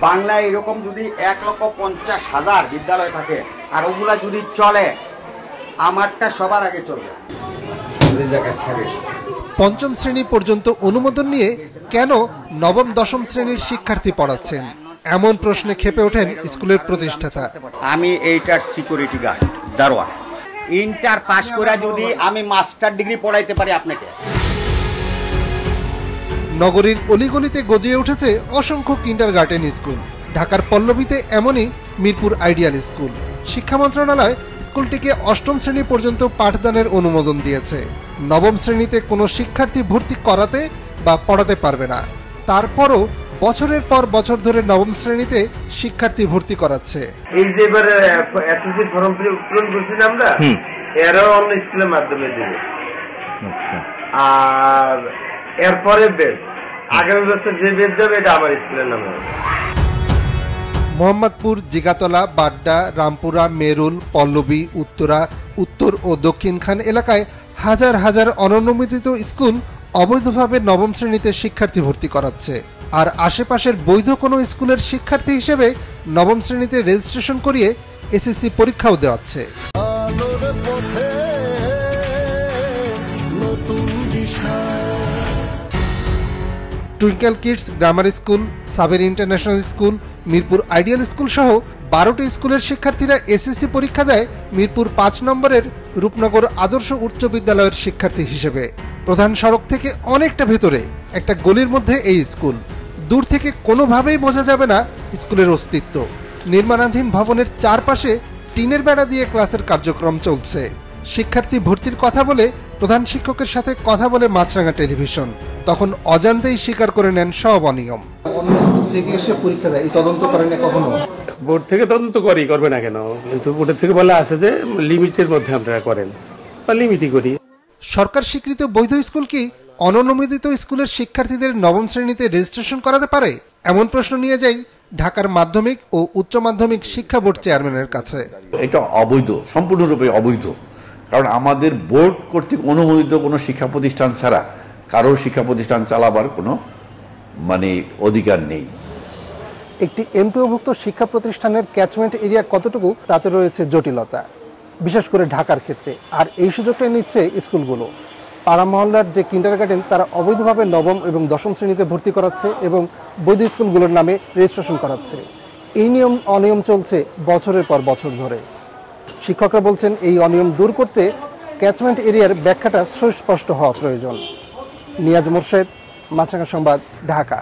বাংলায় এরকম যদি 1,50,000 বিদ্যালয় থাকে আর ওগুলা যদি চলে, আমারটা সবার আগে চলবে। পঞ্চম শ্রেণী পর্যন্ত অনুমোদন নিয়ে কেন নবম দশম শ্রেণীর শিক্ষার্থী পড়াচ্ছেন, এমন প্রশ্নে ক্ষেপে ওঠেন স্কুলের প্রতিষ্ঠাতা। আমি এইটার সিকিউরিটি গার্ড, দারোয়ান। ইন্টার পাস করে যদি আমি মাস্টার ডিগ্রি পড়াইতে পারি আপনাকে। নগরীর অলিগলিতে গজিয়ে উঠেছে অসংখ্য কিন্ডারগার্টেন স্কুল। ঢাকার পল্লবীতে এমনই মিরপুর আইডিয়াল স্কুল। শিক্ষা মন্ত্রণালয় স্কুলটিকে অষ্টম শ্রেণী পর্যন্ত পাঠদানের অনুমোদন দিয়েছে। নবম শ্রেণীতে কোনো শিক্ষার্থী ভর্তি করাতে বা পড়াতে পারবে না। তারপরও বছরের পর বছর ধরে নবম শ্রেণীতে শিক্ষার্থী ভর্তি করাচ্ছে। এই যে এবারে এসএসসি ফর্ম পূরণ করছি না আমরা, এরাও অন্য স্কুলের মাধ্যমে দেবে। আর এরপরে বেদ, আগামী বছর যে বেদ যাবে এটা আমার স্কুলের নামে হবে। মোহাম্মদপুর, জিগাতলা, বাড্ডা, রামপুরা, মেরুল, পল্লবী, উত্তরা, উত্তর ও দক্ষিণ খান এলাকায় হাজার হাজার অননুমোদিত স্কুল অবৈধভাবে নবম শ্রেণীতে শিক্ষার্থী ভর্তি করাচ্ছে। আর আশেপাশের বৈধ কোনো স্কুলের শিক্ষার্থী হিসেবে নবম শ্রেণীতে রেজিস্ট্রেশন করিয়ে এসএসসি পরীক্ষাও দেওয়াচ্ছে। Twinkle Kids grammar school, Saber international school, Mirpur ideal school সহ 12টি স্কুলের শিক্ষার্থীরা এসএসসি পরীক্ষা দেয় মিরপুর 5 নম্বরের রূপনগর আদর্শ উচ্চ বিদ্যালয়ের শিক্ষার্থী হিসেবে। প্রধান সড়ক থেকে অনেকটা ভেতরে একটা গলির মধ্যে এই স্কুল। দূর থেকে কোনোভাবেই বোঝা যাবে না স্কুলের অস্তিত্ব। নির্মাণাধীন ভবনের চারপাশে টিনের বেড়া দিয়ে ক্লাসের কার্যক্রম চলছে। শিক্ষার্থী ভর্তির কথা বলে প্রধান শিক্ষকের সাথে কথা বলে মাছরাঙা টেলিভিশন, তখন অজান্তেই স্বীকার করে নেন সব অনিয়ম। অন্য স্কুল থেকে এসে পরীক্ষা দেয়, এই তদন্ত করেন না কখনো? বোর্ড থেকে তদন্ত করবে না কেন? কিন্তু বোর্ডের থেকে বলা আছে যে লিমিটের মধ্যে আপনারা করেন, বা লিমিটই করি। সরকার স্বীকৃত বৈধ স্কুল কি অননুমোদিত স্কুলের শিক্ষার্থীদের নবম শ্রেণীতে রেজিস্ট্রেশন করাতে পারে? এমন প্রশ্ন নিয়ে যাই ঢাকার মাধ্যমিক ও উচ্চ মাধ্যমিক শিক্ষা বোর্ড চেয়ারম্যানের কাছে। এটা অবৈধ, সম্পূর্ণরূপে অবৈধ। কারণ আমাদের বোর্ড কর্তৃক অনুমোদিত কোনো শিক্ষা প্রতিষ্ঠান ছাড়া কারোর শিক্ষা প্রতিষ্ঠান চালাবার কোনো অধিকার নেই। একটি এমপিওভুক্ত শিক্ষা প্রতিষ্ঠানের ক্যাচমেন্ট এরিয়া কতটুকু, তাতে রয়েছে জটিলতা, বিশেষ করে ঢাকার ক্ষেত্রে। আর এই সুযোগটাই নিচ্ছে স্কুলগুলো। পাড়া মহল্লার যে কিন্ডারগার্টেন, তারা অবৈধভাবে নবম এবং দশম শ্রেণীতে ভর্তি করাচ্ছে এবং বৈধ স্কুলগুলোর নামে রেজিস্ট্রেশন করাচ্ছে। এই নিয়ম অনিয়ম চলছে বছরের পর বছর ধরে। শিক্ষকরা বলছেন এই অনিয়ম দূর করতে ক্যাচমেন্ট এরিয়ার ব্যাখ্যাটা সুস্পষ্ট হওয়া প্রয়োজন। নিয়াজ মোর্শেদ, মাছরাঙা সংবাদ, ঢাকা।